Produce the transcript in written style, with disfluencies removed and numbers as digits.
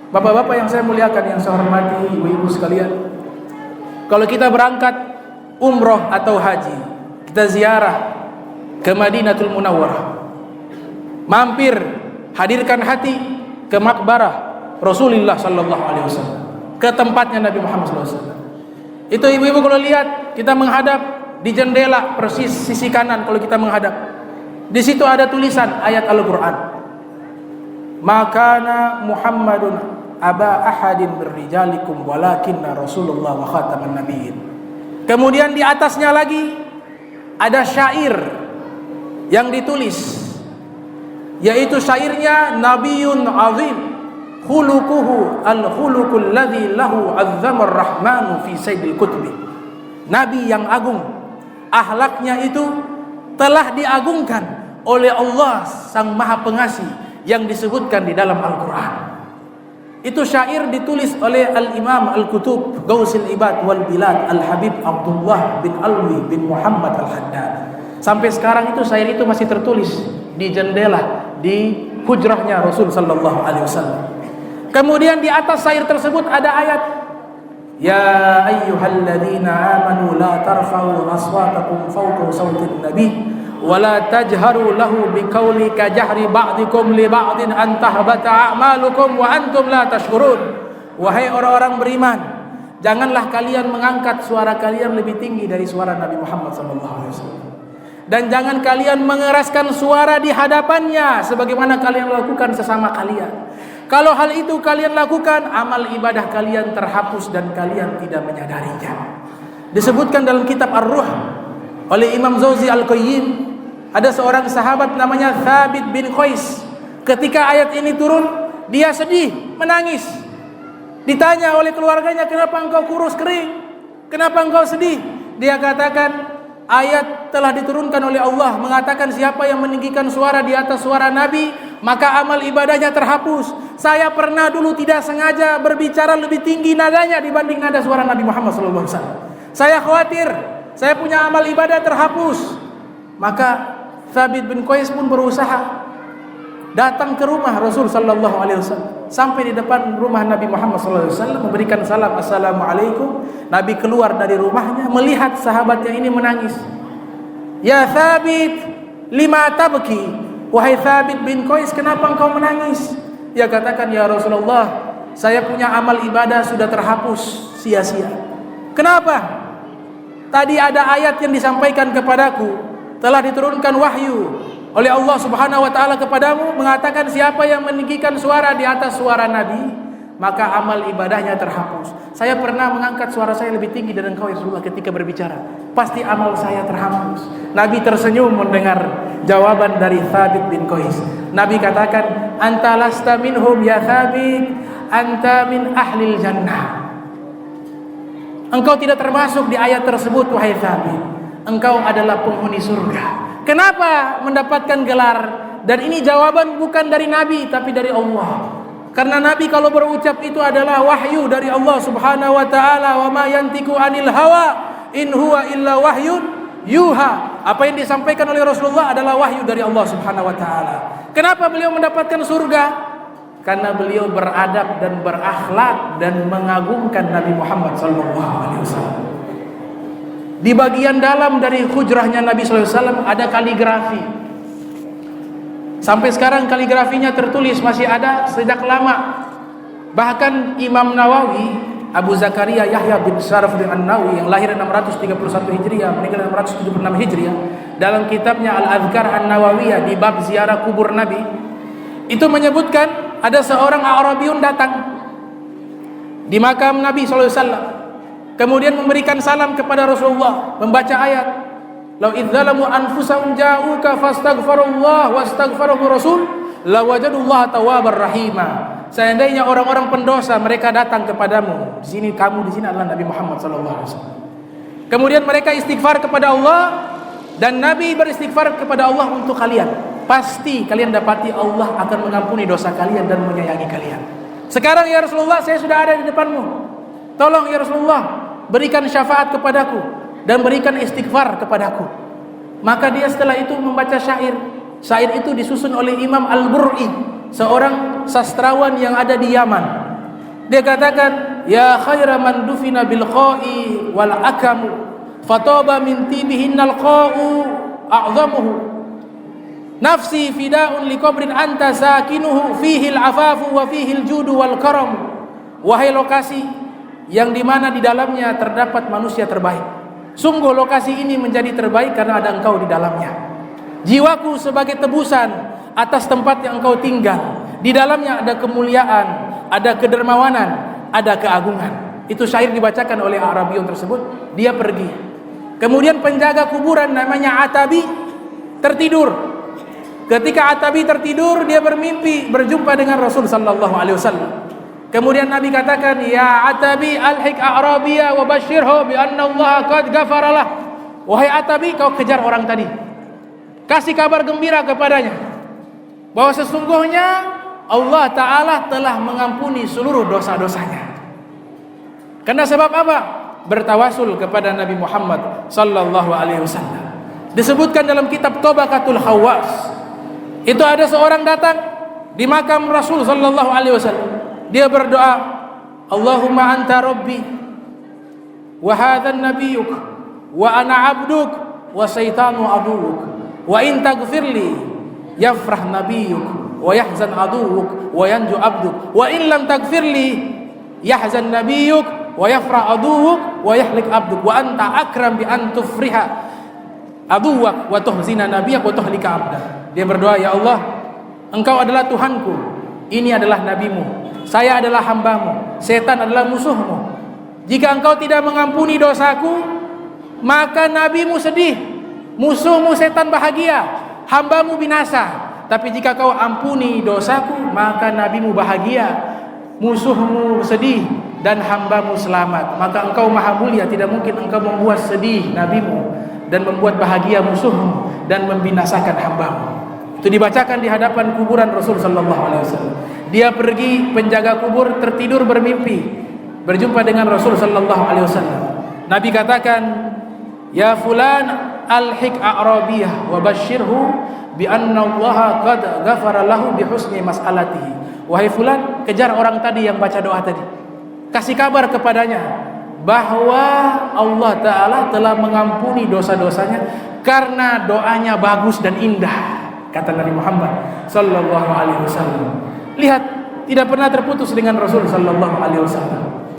Bapak-bapak yang saya muliakan, yang saya hormati, ibu-ibu sekalian, kalau kita berangkat umroh atau haji, kita ziarah ke Madinatul Munawwarah, mampir, hadirkan hati ke makbarah Rasulullah sallallahu alaihi wasallam, ke tempatnya Nabi Muhammad sallallahu alaihi wasallam. Itu ibu-ibu kalau lihat, kita menghadap di jendela persis sisi kanan. Kalau kita menghadap, di situ ada tulisan ayat Al-Qur'an, "Makana Muhammadun aba ahadin birrijalikum walakinna Rasulullah wa khataman nabiyyin." Kemudian di atasnya lagi ada syair yang ditulis, yaitu syairnya Nabiyyun azim khuluquhu al-khuluqul ladzi lahu azzamar rahmanu fi sayyidil kutubi. Nabi yang agung, akhlaknya itu telah diagungkan oleh Allah Sang Maha Pengasih yang disebutkan di dalam Al-Qur'an. Itu syair ditulis oleh Al-Imam Al-Kutub Gausil Ibad wal Bilad Al-Habib Abdullah bin Alwi bin Muhammad Al-Haddad. Sampai sekarang itu syair itu masih tertulis di jendela di hujrahnya Rasul sallallahu alaihi wasallam. Kemudian di atas syair tersebut ada ayat, "Ya ayyuhalladzina amanu la tarfa'u aswatakum fawqa sawtin nabi wala tajharu lahu biqauli ka jahri ba'dikum li ba'din an tahbata a'malukum wa antum la tashkurun." Wahai orang-orang beriman, janganlah kalian mengangkat suara kalian lebih tinggi dari suara Nabi Muhammad SAW, dan jangan kalian mengeraskan suara di hadapannya sebagaimana kalian lakukan sesama kalian. Kalau hal itu kalian lakukan, amal ibadah kalian terhapus dan kalian tidak menyadarinya. Disebutkan dalam kitab Ar-Ruh oleh Imam Zawzi Al-Qayyim, ada seorang sahabat namanya Thabit bin Qais. Ketika ayat ini turun, dia sedih, menangis. Ditanya oleh keluarganya, "Kenapa engkau kurus kering? Kenapa engkau sedih?" Dia katakan, ayat telah diturunkan oleh Allah mengatakan siapa yang meninggikan suara di atas suara Nabi, maka amal ibadahnya terhapus. Saya pernah dulu tidak sengaja berbicara lebih tinggi nadanya dibanding nada suara Nabi Muhammad SAW. Saya khawatir saya punya amal ibadah terhapus. Maka Thabit bin Qais pun berusaha datang ke rumah Rasul sallallahu alaihi wasallam, sampai di depan rumah Nabi Muhammad sallallahu alaihi wasallam, memberikan salam, "Assalamualaikum." Nabi keluar dari rumahnya melihat sahabatnya ini menangis. "Ya Thabit, lima tabki?" Wahai Thabit bin Qais, kenapa engkau menangis? Dia katakan, "Ya Rasulullah, saya punya amal ibadah sudah terhapus sia-sia." Kenapa? Tadi ada ayat yang disampaikan kepadaku, telah diturunkan wahyu oleh Allah Subhanahu wa taala kepadamu mengatakan siapa yang meninggikan suara di atas suara Nabi, maka amal ibadahnya terhapus. Saya pernah mengangkat suara saya lebih tinggi dari engkau ya Rasulullah ketika berbicara, pasti amal saya terhapus. Nabi tersenyum mendengar jawaban dari Thabit bin Qais. Nabi katakan, "Anta lasta minhum ya Thabit, anta min ahlil jannah." Engkau tidak termasuk di ayat tersebut wahai Thabit. Engkau adalah penghuni surga. Kenapa mendapatkan gelar? Dan ini jawaban bukan dari Nabi tapi dari Allah. Karena Nabi kalau berucap itu adalah wahyu dari Allah Subhanahu wa taala, "Wa ma yantiqu anil hawa in huwa illa wahyun yuha." Apa yang disampaikan oleh Rasulullah adalah wahyu dari Allah Subhanahu wa taala. Kenapa beliau mendapatkan surga? Karena beliau beradab dan berakhlak dan mengagungkan Nabi Muhammad sallallahu alaihi wasallam. Di bagian dalam dari hujrahnya Nabi sallallahu alaihi wasallam ada kaligrafi. Sampai sekarang kaligrafinya tertulis masih ada sejak lama. Bahkan Imam Nawawi, Abu Zakaria Yahya bin Sharafudin An-Nawawi yang lahir 631 Hijriah, meninggal 676 Hijriah, dalam kitabnya Al-Adhkar An-Nawawiyah di bab ziarah kubur Nabi, itu menyebutkan ada seorang Arabiyun datang di makam Nabi sallallahu alaihi wasallam. Kemudian memberikan salam kepada Rasulullah, membaca ayat, "Lau idzalamu anfusahum ja'uka fastaghfirullah wastaghfarahu rasul lawajadullaha tawwabar rahima." Seandainya orang-orang pendosa mereka datang kepadamu, di sini kamu di sini adalah Nabi Muhammad sallallahu alaihi wasallam. Kemudian mereka istighfar kepada Allah dan Nabi beristighfar kepada Allah untuk kalian. Pasti kalian dapati Allah akan mengampuni dosa kalian dan menyayangi kalian. Sekarang ya Rasulullah, saya sudah ada di depanmu. Tolong ya Rasulullah, berikan syafaat kepadaku dan berikan istighfar kepadaku. Maka dia setelah itu membaca syair, Syair itu disusun oleh Imam Al-Bur'i, seorang sastrawan yang ada di Yaman. Dia katakan, ya khaira man dufina bil qa'i wal akamu fataba min tibihinnal qa'u a'zamuhu nafsi fida'un liqabrin anta sakinuhu fihi al-afafu wa fihi al-judu wal karam. Wahai lokasi yang dimana di dalamnya terdapat manusia terbaik, sungguh lokasi ini menjadi terbaik karena ada engkau di dalamnya. Jiwaku sebagai tebusan atas tempat yang engkau tinggal. Di dalamnya ada kemuliaan, ada kedermawanan, ada keagungan. Itu syair dibacakan oleh Arabiyun tersebut. Dia pergi. Kemudian penjaga kuburan namanya Atabi tertidur. Ketika Atabi tertidur, dia bermimpi berjumpa dengan Rasul sallallahu alaihi wasallam. Kemudian Nabi katakan, ya Atabi alhik a'rabiyya wa basyirhu bi anna Allah qad ghafara lah. Wahai Atabi, kau kejar orang tadi, kasih kabar gembira kepadanya bahwa sesungguhnya Allah Ta'ala telah mengampuni seluruh dosa-dosanya. Karena sebab apa? Bertawasul kepada Nabi Muhammad sallallahu alaihi wasallam. Disebutkan dalam kitab Tabaqatul Khawas, itu ada seorang datang di makam Rasul sallallahu alaihi wasallam. Dia berdoa, Allahumma anta rabbi wa hadhan nabiyyuk wa ana abduk wa syaitanu aduuk. Wa in taghfirli yafrah nabiyyuk wa yahzan aduwuk wa yanju abduk wa in lam taghfirli yahzan nabiyyuk wa yafrah aduwuk wa yahlik abduk wa anta akram bi an tufriha aduwak wa tuhzina nabiyyak wa tuhlika abdak. Dia berdoa, ya Allah, engkau adalah Tuhanku, ini adalah nabimu, saya adalah hambamu, setan adalah musuhmu. Jika engkau tidak mengampuni dosaku, maka nabimu sedih, musuhmu setan bahagia, hambamu binasa. Tapi jika kau ampuni dosaku, maka nabimu bahagia, musuhmu sedih, dan hambamu selamat. Maka engkau maha mulia, tidak mungkin engkau membuat sedih nabimu dan membuat bahagia musuhmu dan membinasakan hambamu. Itu dibacakan di hadapan kuburan Rasul sallallahu alaihi wasallam. Dia pergi, penjaga kubur tertidur bermimpi berjumpa dengan Rasul sallallahu alaihi wasallam. Nabi katakan, ya fulan alhik a'rabiyah wa basyirhu bi anna Allah qad ghafara lahu bi husni mas'alatihi. Wahai fulan, kejar orang tadi yang baca doa tadi, kasih kabar kepadanya bahwa Allah Ta'ala telah mengampuni dosa-dosanya karena doanya bagus dan indah, kata Nabi Muhammad sallallahu alaihi wasallam. Lihat, tidak pernah terputus dengan Rasul sallallahu alaihi wasallam.